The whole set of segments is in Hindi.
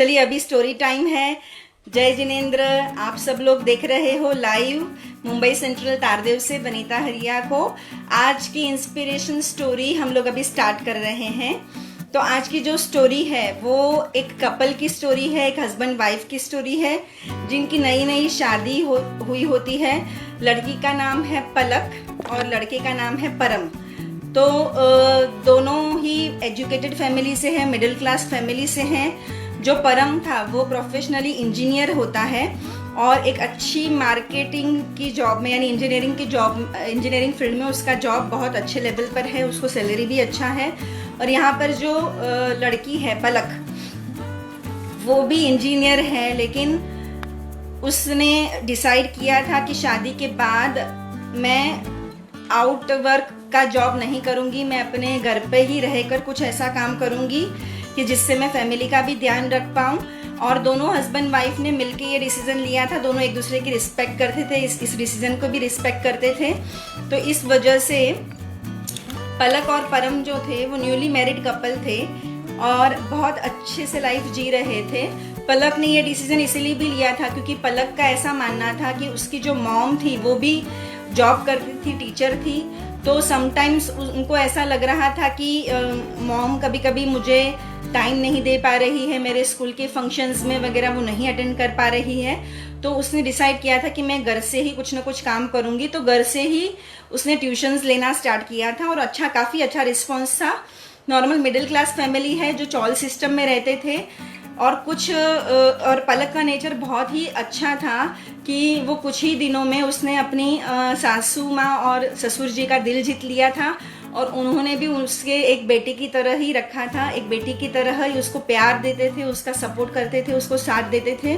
चलिए अभी स्टोरी टाइम है। जय जिनेंद्र, आप सब लोग देख रहे हो लाइव मुंबई सेंट्रल तारदेव से वनीता हरिया को। आज की इंस्पिरेशन स्टोरी हम लोग अभी स्टार्ट कर रहे हैं। तो आज की जो स्टोरी है वो एक कपल की स्टोरी है, एक हस्बैंड वाइफ की स्टोरी है जिनकी नई नई शादी हुई होती है। लड़की का नाम है पलक और लड़के का नाम है परम। तो दोनों ही एजुकेटेड फैमिली से हैं, मिडिल क्लास फैमिली से हैं। जो परम था वो प्रोफेशनली इंजीनियर होता है और एक अच्छी मार्केटिंग की जॉब में, यानी इंजीनियरिंग फील्ड में उसका जॉब बहुत अच्छे लेवल पर है, उसको सैलरी भी अच्छा है। और यहाँ पर जो लड़की है पलक, वो भी इंजीनियर है, लेकिन उसने डिसाइड किया था कि शादी के बाद मैं आउट वर्क का जॉब नहीं करूँगी, मैं अपने घर पे ही रहकर कुछ ऐसा काम करूँगी कि जिससे मैं फैमिली का भी ध्यान रख पाऊँ। और दोनों हस्बैंड वाइफ ने मिलकर ये डिसीजन लिया था। दोनों एक दूसरे की रिस्पेक्ट करते थे, इस डिसीजन को भी रिस्पेक्ट करते थे। तो इस वजह से पलक और परम जो थे वो न्यूली मैरिड कपल थे और बहुत अच्छे से लाइफ जी रहे थे। पलक ने ये डिसीजन इसीलिए भी लिया था क्योंकि पलक का ऐसा मानना था कि उसकी जो मॉम थी वो भी जॉब करती थी, टीचर थी। तो समटाइम्स उनको ऐसा लग रहा था कि मॉम कभी कभी मुझे टाइम नहीं दे पा रही है, मेरे स्कूल के फंक्शंस में वगैरह वो नहीं अटेंड कर पा रही है। तो उसने डिसाइड किया था कि मैं घर से ही कुछ ना कुछ काम करूँगी। तो घर से ही उसने ट्यूशन्स लेना स्टार्ट किया था और काफ़ी अच्छा रिस्पॉन्स था। नॉर्मल मिडिल क्लास फैमिली है जो चॉल सिस्टम में रहते थे। और पलक का नेचर बहुत ही अच्छा था कि वो कुछ ही दिनों में उसने अपनी सासू माँ और ससुर जी का दिल जीत लिया था और उन्होंने भी उसके एक बेटे की तरह ही रखा था। एक बेटी की तरह ही उसको प्यार देते थे, उसका सपोर्ट करते थे, उसको साथ देते थे।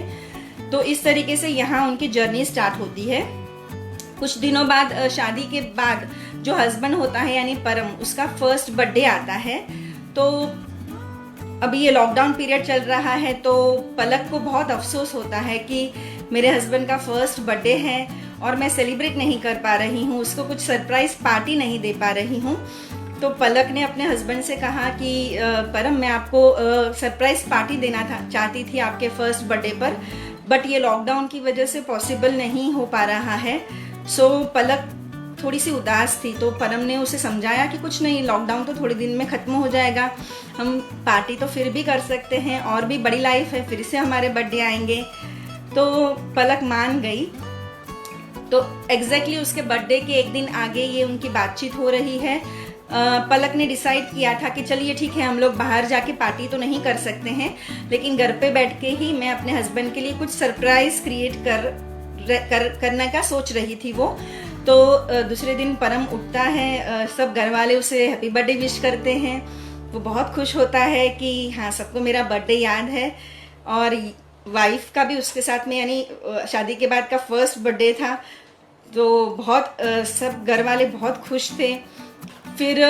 तो इस तरीके से यहाँ उनकी जर्नी स्टार्ट होती है। कुछ दिनों बाद, शादी के बाद, जो हस्बैंड होता है यानी परम, उसका फर्स्ट बर्थडे आता है। तो अभी ये लॉकडाउन पीरियड चल रहा है तो पलक को बहुत अफसोस होता है कि मेरे हस्बैंड का फर्स्ट बर्थडे है और मैं सेलिब्रेट नहीं कर पा रही हूँ, उसको कुछ सरप्राइज पार्टी नहीं दे पा रही हूँ। तो पलक ने अपने हस्बैंड से कहा कि परम, मैं आपको सरप्राइज पार्टी देना चाहती थी आपके फर्स्ट बर्थडे पर, बट ये लॉकडाउन की वजह से पॉसिबल नहीं हो पा रहा है। सो पलक थोड़ी सी उदास थी। तो परम ने उसे समझाया कि कुछ नहीं, लॉकडाउन तो थोड़े दिन में ख़त्म हो जाएगा, हम पार्टी तो फिर भी कर सकते हैं और भी बड़ी लाइफ है, फिर से हमारे बर्थडे आएंगे। तो पलक मान गई। तो एग्जैक्टली उसके बर्थडे के एक दिन आगे ये उनकी बातचीत हो रही है। पलक ने डिसाइड किया था कि चलिए ठीक है, हम लोग बाहर जाके पार्टी तो नहीं कर सकते हैं, लेकिन घर पे बैठ के ही मैं अपने हस्बैंड के लिए कुछ सरप्राइज क्रिएट करने का सोच रही थी वो। तो दूसरे दिन परम उठता है, सब घर वाले उसे हैप्पी बर्थडे विश करते हैं। वो बहुत खुश होता है कि हाँ, सबको मेरा बर्थडे याद है। और वाइफ का भी उसके साथ में, यानी शादी के बाद का फर्स्ट बर्थडे था। तो बहुत सब घर वाले बहुत खुश थे। फिर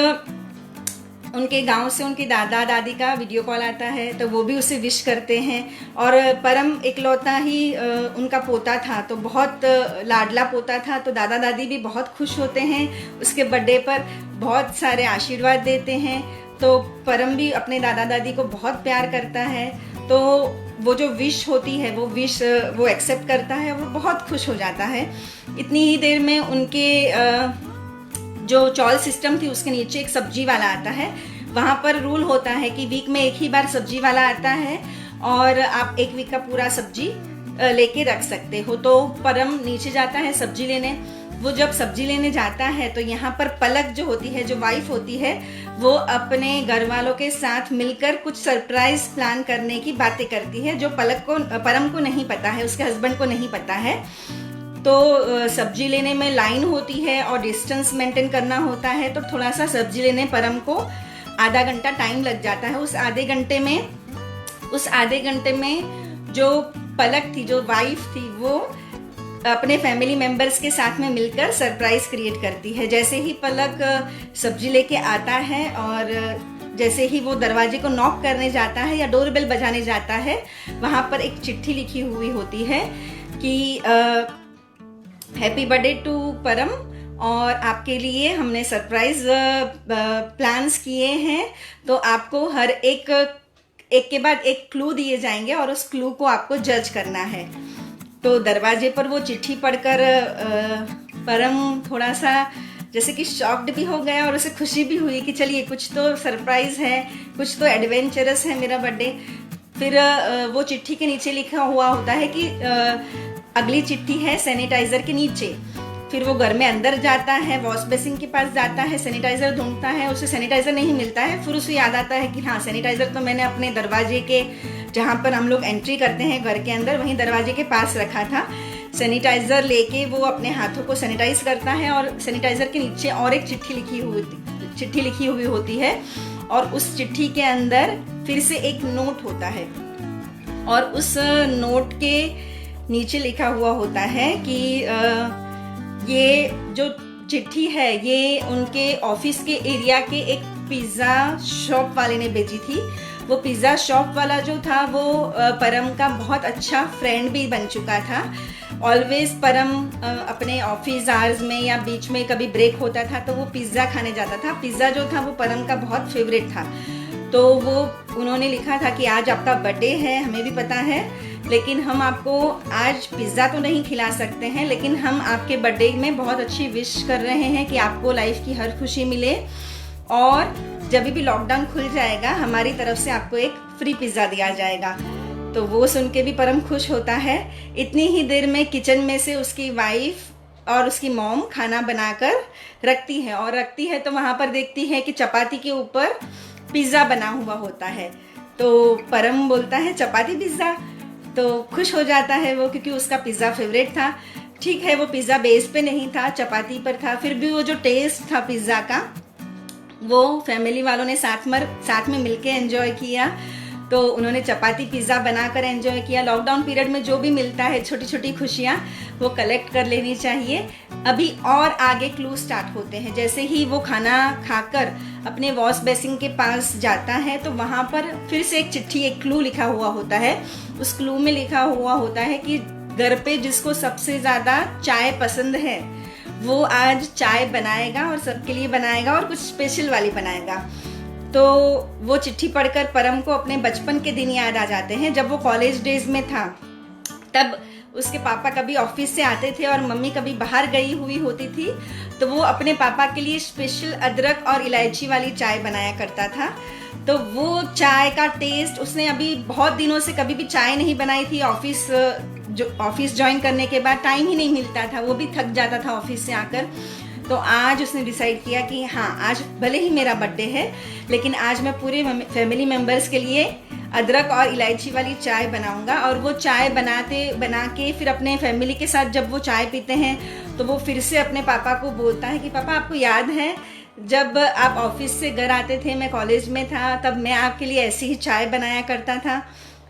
उनके गांव से उनके दादा दादी का वीडियो कॉल आता है तो वो भी उसे विश करते हैं। और परम इकलौता ही उनका पोता था, तो बहुत लाडला पोता था। तो दादा दादी भी बहुत खुश होते हैं उसके बर्थडे पर, बहुत सारे आशीर्वाद देते हैं। तो परम भी अपने दादा दादी को बहुत प्यार करता है। तो वो जो विश होती है वो विश वो एक्सेप्ट करता है, वो बहुत खुश हो जाता है। इतनी ही देर में उनके जो चॉल सिस्टम थी उसके नीचे एक सब्जी वाला आता है। वहाँ पर रूल होता है कि वीक में एक ही बार सब्जी वाला आता है और आप एक वीक का पूरा सब्जी लेके रख सकते हो। तो परम नीचे जाता है सब्जी लेने। वो जब सब्जी लेने जाता है तो यहाँ पर पलक जो होती है, जो वाइफ होती है, वो अपने घर वालों के साथ मिलकर कुछ सरप्राइज प्लान करने की बातें करती है, जो परम को नहीं पता है, उसके हस्बैंड को नहीं पता है। तो सब्जी लेने में लाइन होती है और डिस्टेंस मेंटेन करना होता है। तो थोड़ा सा सब्जी लेने परम को आधा घंटा टाइम लग जाता है। उस आधे घंटे में जो पलक थी, जो वाइफ थी, वो अपने फैमिली मेंबर्स के साथ में मिलकर सरप्राइज क्रिएट करती है। जैसे ही पलक सब्जी लेके आता है और जैसे ही वो दरवाजे को नॉक करने जाता है या डोरबेल बजाने जाता है, वहाँ पर एक चिट्ठी लिखी हुई होती है कि हैप्पी बर्थडे टू परम, और आपके लिए हमने सरप्राइज प्लान्स किए हैं। तो आपको हर एक एक के बाद एक क्लू दिए जाएंगे और उस क्लू को आपको जज करना है। तो दरवाजे पर वो चिट्ठी पढ़कर परम थोड़ा सा जैसे कि शॉक्ड भी हो गया और उसे खुशी भी हुई कि चलिए कुछ तो सरप्राइज है, कुछ तो एडवेंचरस है मेरा बर्थडे। फिर वो चिट्ठी के नीचे लिखा हुआ होता है कि अगली चिट्ठी है सैनिटाइजर के नीचे। फिर वो घर में अंदर जाता है, वॉश बेसिन के पास जाता है, सैनिटाइजर ढूंढता है, उसे सैनिटाइजर नहीं मिलता है। फिर उसे याद आता है कि हाँ सैनिटाइजर तो मैंने अपने दरवाजे के जहाँ पर हम लोग एंट्री करते हैं घर के अंदर, वहीं दरवाजे के पास रखा था। सैनिटाइजर लेके वो अपने हाथों को सैनिटाइज करता है और सैनिटाइजर के नीचे और एक चिट्ठी लिखी हुई होती है और उस चिट्ठी के अंदर फिर से एक नोट होता है और उस नोट के नीचे लिखा हुआ होता है कि ये जो चिट्ठी है ये उनके ऑफिस के एरिया के एक पिज़्ज़ा शॉप वाले ने भेजी थी। वो पिज़्ज़ा शॉप वाला जो था वो परम का बहुत अच्छा फ्रेंड भी बन चुका था। ऑलवेज परम अपने ऑफिस आवर्स में या बीच में कभी ब्रेक होता था तो वो पिज़्ज़ा खाने जाता था। पिज़्ज़ा जो था वो परम का बहुत फेवरेट था। तो वो उन्होंने लिखा था कि आज आपका बर्थडे है, हमें भी पता है, लेकिन हम आपको आज पिज़्ज़ा तो नहीं खिला सकते हैं, लेकिन हम आपके बर्थडे में बहुत अच्छी विश कर रहे हैं कि आपको लाइफ की हर खुशी मिले और जब भी लॉकडाउन खुल जाएगा हमारी तरफ से आपको एक फ्री पिज़्ज़ा दिया जाएगा। तो वो सुन के भी परम खुश होता है। इतनी ही देर में किचन में से उसकी वाइफ और उसकी मॉम खाना बनाकर रखती है और रखती है तो वहाँ पर देखती है कि चपाती के ऊपर पिज़्ज़ा बना हुआ होता है। तो परम बोलता है चपाती पिज़्ज़ा, तो खुश हो जाता है वो क्योंकि उसका पिज़्ज़ा फेवरेट था। ठीक है वो पिज़्ज़ा बेस पे नहीं था, चपाती पर था, फिर भी वो जो टेस्ट था पिज़्ज़ा का वो फैमिली वालों ने साथ में मिलके एंजॉय किया। तो उन्होंने चपाती पिज़्ज़ा बनाकर एंजॉय किया। लॉकडाउन पीरियड में जो भी मिलता है छोटी छोटी खुशियाँ वो कलेक्ट कर लेनी चाहिए। अभी और आगे क्लू स्टार्ट होते हैं। जैसे ही वो खाना खाकर अपने वॉश बेसिन के पास जाता है तो वहाँ पर फिर से एक चिट्ठी, एक क्लू लिखा हुआ होता है। उस क्लू में लिखा हुआ होता है कि घर पे जिसको सबसे ज़्यादा चाय पसंद है वो आज चाय बनाएगा और सबके लिए बनाएगा और कुछ स्पेशल वाली बनाएगा। तो वो चिट्ठी पढ़कर परम को अपने बचपन के दिन याद आ जाते हैं। जब वो कॉलेज डेज में था तब उसके पापा कभी ऑफिस से आते थे और मम्मी कभी बाहर गई हुई होती थी तो वो अपने पापा के लिए स्पेशल अदरक और इलायची वाली चाय बनाया करता था। तो वो चाय का टेस्ट उसने अभी बहुत दिनों से कभी भी चाय नहीं बनाई थी। ऑफिस ज्वाइन करने के बाद टाइम ही नहीं मिलता था, वो भी थक जाता था ऑफिस से आकर। तो आज उसने डिसाइड किया कि हाँ आज भले ही मेरा बर्थडे है लेकिन आज मैं पूरे फैमिली मेम्बर्स के लिए अदरक और इलायची वाली चाय बनाऊंगा। और वो चाय बना के फिर अपने फैमिली के साथ जब वो चाय पीते हैं तो वो फिर से अपने पापा को बोलता है कि पापा आपको याद है जब आप ऑफिस से घर आते थे, मैं कॉलेज में था, तब मैं आपके लिए ऐसी ही चाय बनाया करता था।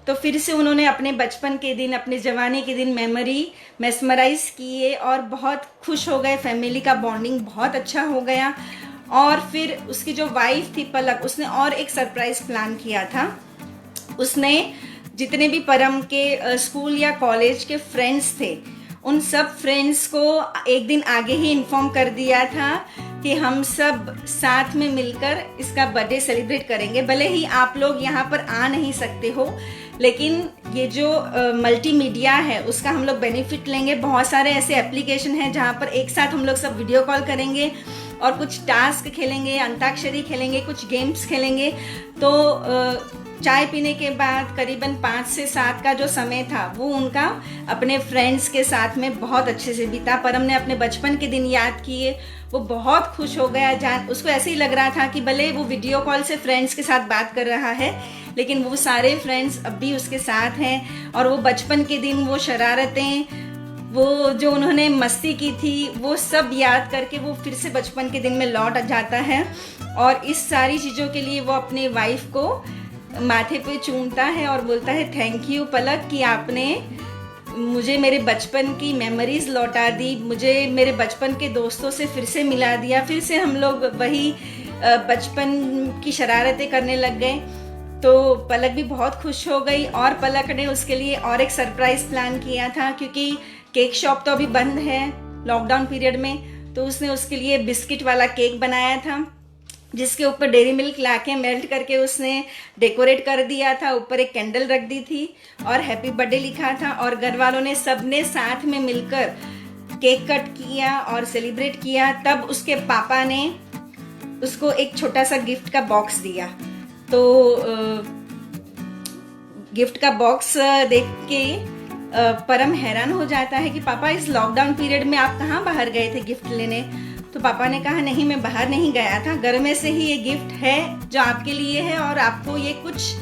तो फिर से उन्होंने अपने बचपन के दिन, अपने जवानी के दिन मेमोरी मेस्मराइज किए और बहुत खुश हो गए। फैमिली का बॉन्डिंग बहुत अच्छा हो गया। और फिर उसकी जो वाइफ थी पलक, उसने और एक सरप्राइज प्लान किया था। उसने जितने भी परम के स्कूल या कॉलेज के फ्रेंड्स थे उन सब फ्रेंड्स को एक दिन आगे ही इन्फॉर्म कर दिया था कि हम सब साथ में मिलकर इसका बर्थडे सेलिब्रेट करेंगे। भले ही आप लोग यहाँ पर आ नहीं सकते हो लेकिन ये जो मल्टीमीडिया है उसका हम लोग बेनिफिट लेंगे। बहुत सारे ऐसे एप्लीकेशन हैं जहाँ पर एक साथ हम लोग सब वीडियो कॉल करेंगे और कुछ टास्क खेलेंगे, अंताक्षरी खेलेंगे, कुछ गेम्स खेलेंगे। तो चाय पीने के बाद करीबन 5 से 7 का जो समय था वो उनका अपने फ्रेंड्स के साथ में बहुत अच्छे से बीता। परम ने अपने बचपन के दिन याद किए, वो बहुत खुश हो गया। उसको ऐसे ही लग रहा था कि भले वो वीडियो कॉल से फ्रेंड्स के साथ बात कर रहा है लेकिन वो सारे फ्रेंड्स अब भी उसके साथ हैं और वो बचपन के दिन, वो शरारतें, वो जो उन्होंने मस्ती की थी वो सब याद करके वो फिर से बचपन के दिन में लौट जाता है। और इस सारी चीज़ों के लिए वो अपने वाइफ को माथे पे चूमता है और बोलता है थैंक यू पलक कि आपने मुझे मेरे बचपन की मेमोरीज लौटा दी, मुझे मेरे बचपन के दोस्तों से फिर से मिला दिया। फिर से हम लोग वही बचपन की शरारतें करने लग गए। तो पलक भी बहुत खुश हो गई और पलक ने उसके लिए और एक सरप्राइज प्लान किया था क्योंकि केक शॉप तो अभी बंद है लॉकडाउन पीरियड में। तो उसने उसके लिए बिस्किट वाला केक बनाया था। जिसके ऊपर डेयरी मिल्क लाके मेल्ट करके उसने डेकोरेट कर दिया था, ऊपर एक कैंडल रख दी थी और हैप्पी बर्थडे लिखा था। और घर वालों ने सबने साथ में मिलकर केक कट किया और सेलिब्रेट किया। तब उसके पापा ने उसको एक छोटा सा गिफ्ट का बॉक्स दिया। तो गिफ्ट का बॉक्स देख के परम हैरान हो जाता है कि पापा इस लॉकडाउन पीरियड में आप कहाँ बाहर गए थे गिफ्ट लेने। तो पापा ने कहा नहीं, मैं बाहर नहीं गया था, घर में से ही ये गिफ्ट है जो आपके लिए है और आपको ये कुछ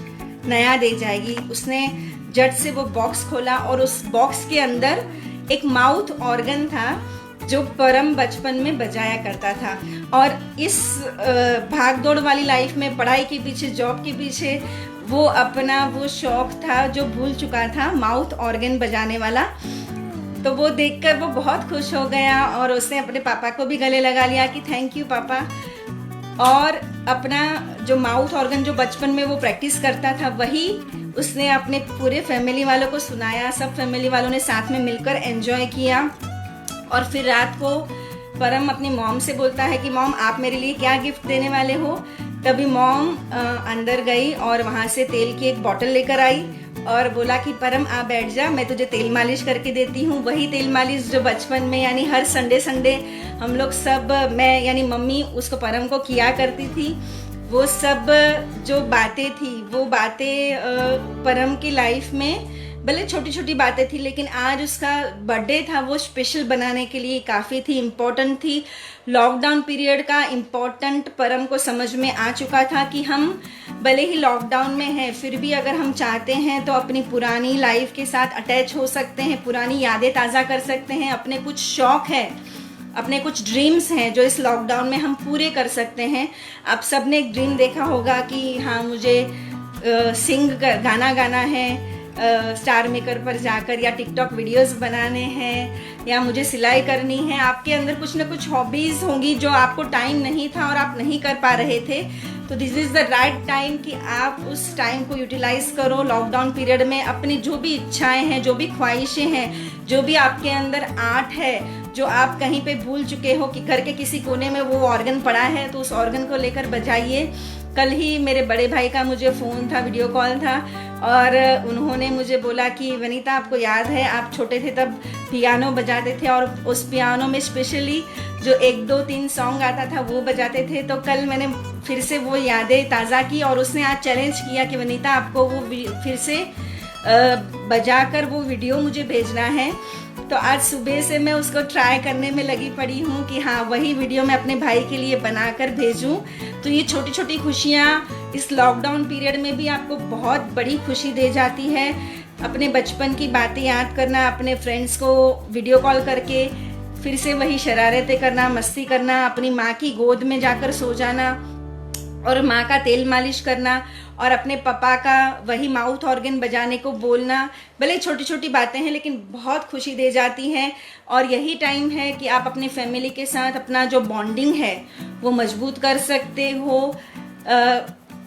नया दे जाएगी। उसने झट से वो बॉक्स खोला और उस बॉक्स के अंदर एक माउथ ऑर्गन था जो परम बचपन में बजाया करता था। और इस भागदौड़ वाली लाइफ में, पढ़ाई के पीछे, जॉब के पीछे, वो अपना वो शौक था जो भूल चुका था, माउथ ऑर्गन बजाने वाला। तो वो देखकर वो बहुत खुश हो गया और उसने अपने पापा को भी गले लगा लिया कि थैंक यू पापा। और अपना जो माउथ ऑर्गन जो बचपन में वो प्रैक्टिस करता था, वही उसने अपने पूरे फैमिली वालों को सुनाया। सब फैमिली वालों ने साथ में मिलकर एंजॉय किया। और फिर रात को परम अपनी मॉम से बोलता है कि मॉम आप मेरे लिए क्या गिफ्ट देने वाले हो। तभी मॉम अंदर गई और वहाँ से तेल की एक बॉटल लेकर आई और बोला कि परम आप बैठ जा, मैं तुझे तेल मालिश करके देती हूँ। वही तेल मालिश जो बचपन में यानी हर संडे हम लोग सब, मैं यानी मम्मी उसको परम को किया करती थी। वो सब जो बातें थी वो बातें परम की लाइफ में भले छोटी छोटी बातें थी, लेकिन आज उसका बर्थडे था वो स्पेशल बनाने के लिए काफ़ी थी, इम्पोर्टेंट थी। लॉकडाउन पीरियड का इम्पोर्टेंट परम को समझ में आ चुका था कि हम भले ही लॉकडाउन में हैं, फिर भी अगर हम चाहते हैं तो अपनी पुरानी लाइफ के साथ अटैच हो सकते हैं, पुरानी यादें ताज़ा कर सकते हैं। अपने कुछ शौक़ हैं, अपने कुछ ड्रीम्स हैं जो इस लॉकडाउन में हम पूरे कर सकते हैं। आप सब ने एक ड्रीम देखा होगा कि हाँ मुझे गाना गाना है, स्टार मेकर पर जाकर, या टिकटॉक वीडियोस बनाने हैं, या मुझे सिलाई करनी है। आपके अंदर कुछ ना कुछ हॉबीज़ होंगी जो आपको टाइम नहीं था और आप नहीं कर पा रहे थे। तो this is the right time कि आप उस टाइम को यूटिलाइज़ करो। लॉकडाउन पीरियड में अपनी जो भी इच्छाएं हैं, जो भी ख्वाहिशें हैं, जो भी आपके अंदर आर्ट है, जो आप कहीं पे भूल चुके हो कि घर के किसी कोने में वो ऑर्गन पड़ा है, तो उस ऑर्गन को लेकर बजाइए। कल ही मेरे बड़े भाई का मुझे फ़ोन था, वीडियो कॉल था, और उन्होंने मुझे बोला कि वनीता आपको याद है आप छोटे थे तब पियानो बजाते थे और उस पियानो में स्पेशली जो 1 2 3 सॉन्ग आता था वो बजाते थे। तो कल मैंने फिर से वो यादें ताज़ा की और उसने आज चैलेंज किया कि वनीता आपको वो फिर से बजाकर वो वीडियो मुझे भेजना है। तो आज सुबह से मैं उसको ट्राई करने में लगी पड़ी हूँ कि हाँ वही वीडियो मैं अपने भाई के लिए बनाकर भेजूँ। तो ये छोटी छोटी खुशियाँ इस लॉकडाउन पीरियड में भी आपको बहुत बड़ी खुशी दे जाती है। अपने बचपन की बातें याद करना, अपने फ्रेंड्स को वीडियो कॉल करके फिर से वही शरारतें करना, मस्ती करना, अपनी माँ की गोद में जाकर सो जाना और माँ का तेल मालिश करना और अपने पापा का वही माउथ ऑर्गन बजाने को बोलना। भले छोटी छोटी बातें हैं लेकिन बहुत खुशी दे जाती हैं। और यही टाइम है कि आप अपने फैमिली के साथ अपना जो बॉन्डिंग है वो मजबूत कर सकते हो।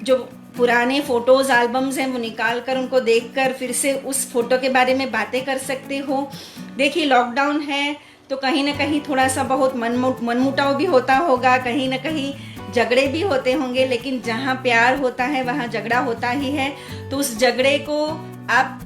जो पुराने फ़ोटोज़ एल्बम्स हैं वो निकाल कर उनको देखकर फिर से उस फोटो के बारे में बातें कर सकते हो। देखिए लॉकडाउन है तो कहीं ना कहीं थोड़ा सा बहुत मनमुटाव भी होता होगा, कहीं ना कहीं झगड़े भी होते होंगे, लेकिन जहाँ प्यार होता है वहाँ झगड़ा होता ही है। तो उस झगड़े को आप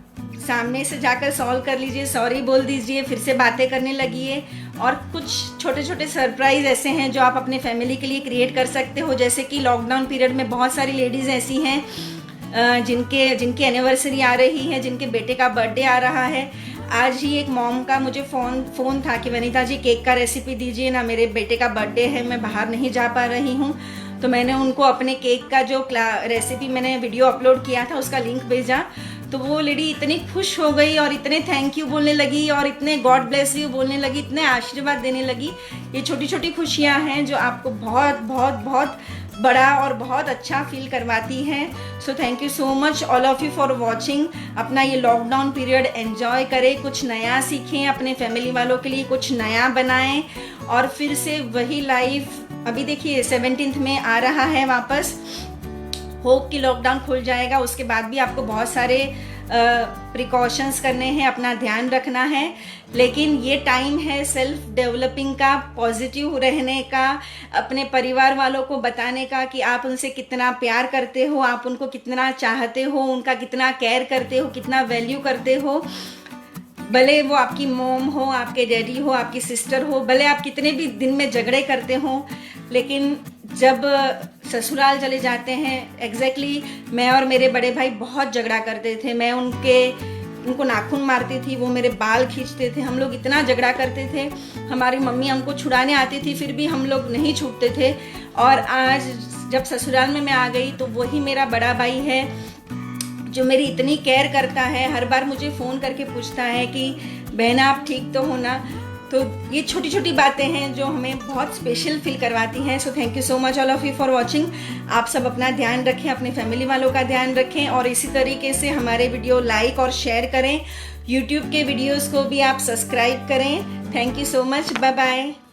सामने से जाकर सॉल्व कर लीजिए, सॉरी बोल दीजिए, फिर से बातें करने लगिए। और कुछ छोटे छोटे सरप्राइज़ ऐसे हैं जो आप अपने फैमिली के लिए क्रिएट कर सकते हो। जैसे कि लॉकडाउन पीरियड में बहुत सारी लेडीज़ ऐसी हैं जिनकी एनिवर्सरी आ रही है, जिनके बेटे का बर्थडे आ रहा है। आज ही एक मॉम का मुझे फ़ोन था कि वनीता जी केक का रेसिपी दीजिए ना, मेरे बेटे का बर्थडे है, मैं बाहर नहीं जा पा रही हूँ। तो मैंने उनको अपने केक का जो रेसिपी मैंने वीडियो अपलोड किया था उसका लिंक भेजा। तो वो लेडी इतनी खुश हो गई और इतने थैंक यू बोलने लगी और इतने गॉड ब्लेस यू बोलने लगी, इतने आशीर्वाद देने लगी। ये छोटी छोटी खुशियाँ हैं जो आपको बहुत बहुत बहुत बड़ा और बहुत अच्छा फील करवाती हैं। So thank you so much all of you for watching. अपना ये लॉकडाउन पीरियड एंजॉय करें, कुछ नया सीखें, अपने फैमिली वालों के लिए कुछ नया बनाएं और फिर से वही लाइफ। अभी देखिए 17 में आ रहा है वापस, होप कि लॉकडाउन खुल जाएगा, उसके बाद भी आपको बहुत सारे प्रिकॉशंस करने हैं, अपना ध्यान रखना है। लेकिन ये टाइम है सेल्फ डेवलपिंग का, पॉजिटिव रहने का, अपने परिवार वालों को बताने का कि आप उनसे कितना प्यार करते हो, आप उनको कितना चाहते हो, उनका कितना केयर करते हो, कितना वैल्यू करते हो। भले वो आपकी मॉम हो, आपके डैडी हो, आपकी सिस्टर हो, भले आप कितने भी दिन में झगड़े करते हो, लेकिन जब ससुराल चले जाते हैं, एग्जैक्टली मैं और मेरे बड़े भाई बहुत झगड़ा करते थे। मैं उनको नाखून मारती थी, वो मेरे बाल खींचते थे, हम लोग इतना झगड़ा करते थे। हमारी मम्मी हमको छुड़ाने आती थी, फिर भी हम लोग नहीं छूटते थे। और आज जब ससुराल में मैं आ गई तो वही मेरा बड़ा भाई है जो मेरी इतनी केयर करता है। हर बार मुझे फ़ोन करके पूछता है कि बहना आप ठीक तो हो ना। तो ये छोटी छोटी बातें हैं जो हमें बहुत स्पेशल फील करवाती हैं। So thank you so much all of you for watching. आप सब अपना ध्यान रखें, अपनी फैमिली वालों का ध्यान रखें, और इसी तरीके से हमारे वीडियो लाइक और शेयर करें। यूट्यूब के वीडियोस को भी आप सब्सक्राइब करें। Thank you so much, bye bye.